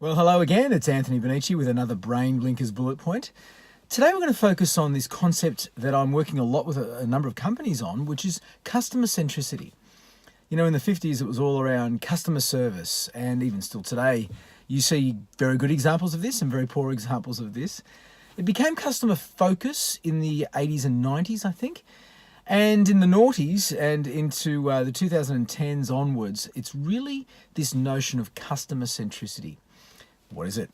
Well, hello again. It's Anthony Benici with another Brain Blinkers bullet point. Today we're going to focus on this concept that I'm working a lot with a number of companies on, which is customer centricity. You know, in the 50s, it was all around customer service, and even still today, you see very good examples of this and very poor examples of this. It became customer focus in the 80s and 90s, I think. And in the noughties and into the 2010s onwards, it's really this notion of customer centricity. What is it?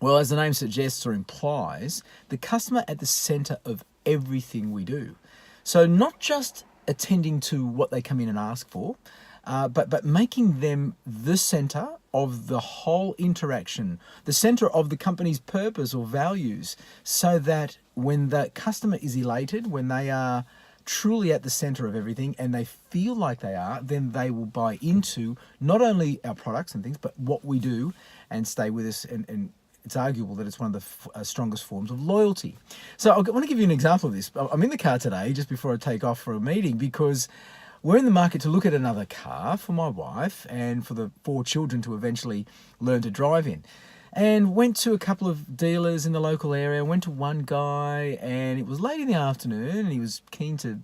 Well, as the name suggests or implies, the customer at the center of everything we do. So not just attending to what they come in and ask for, but making them the center of the whole interaction, the center of the company's purpose or values, so that when the customer is elated, when they are truly at the center of everything and they feel like they are, then they will buy into not only our products and things, but what we do and stay with us. And it's arguable that it's one of the strongest forms of loyalty. So I want to give you an example of this. I'm in the car today just before I take off for a meeting because we're in the market to look at another car for my wife and for the 4 children to eventually learn to drive in. And went to a couple of dealers in the local area, went to one guy, and it was late in the afternoon, and he was keen to,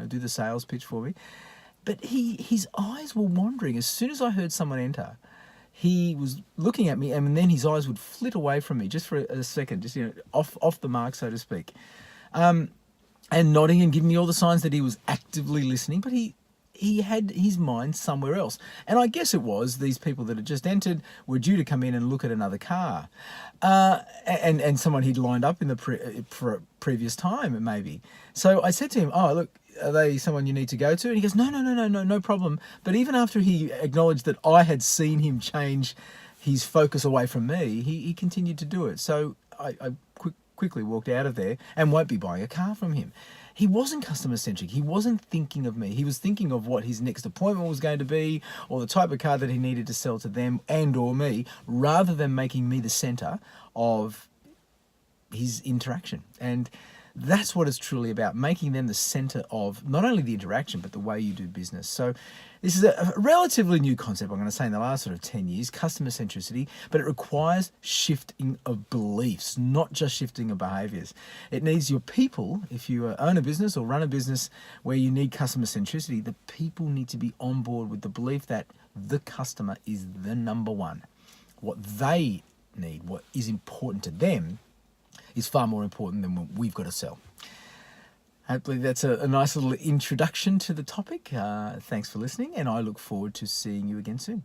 do the sales pitch for me. But his eyes were wandering. As soon as I heard someone enter, he was looking at me, and then his eyes would flit away from me just for a second, just, off the mark, so to speak. And nodding and giving me all the signs that he was actively listening, but he had his mind somewhere else. And I guess it was these people that had just entered were due to come in and look at another car. And someone he'd lined up in the previous time, maybe. So I said to him, "Oh, look, are they someone you need to go to?" And he goes, no problem. But even after he acknowledged that I had seen him change his focus away from me, he continued to do it. So I quickly walked out of there and won't be buying a car from him. He wasn't customer-centric. He wasn't thinking of me. He was thinking of what his next appointment was going to be or the type of car that he needed to sell to them and or me, rather than making me the center of his interaction. And that's what it's truly about, making them the center of not only the interaction, but the way you do business. So this is a relatively new concept, I'm going to say, in the last sort of 10 years, customer centricity, but it requires shifting of beliefs, not just shifting of behaviors. It needs your people, if you own a business or run a business where you need customer centricity, the people need to be on board with the belief that the customer is the number one. What they need, what is important to them, is far more important than what we've got to sell. Hopefully that's a nice little introduction to the topic. Thanks for listening, and I look forward to seeing you again soon.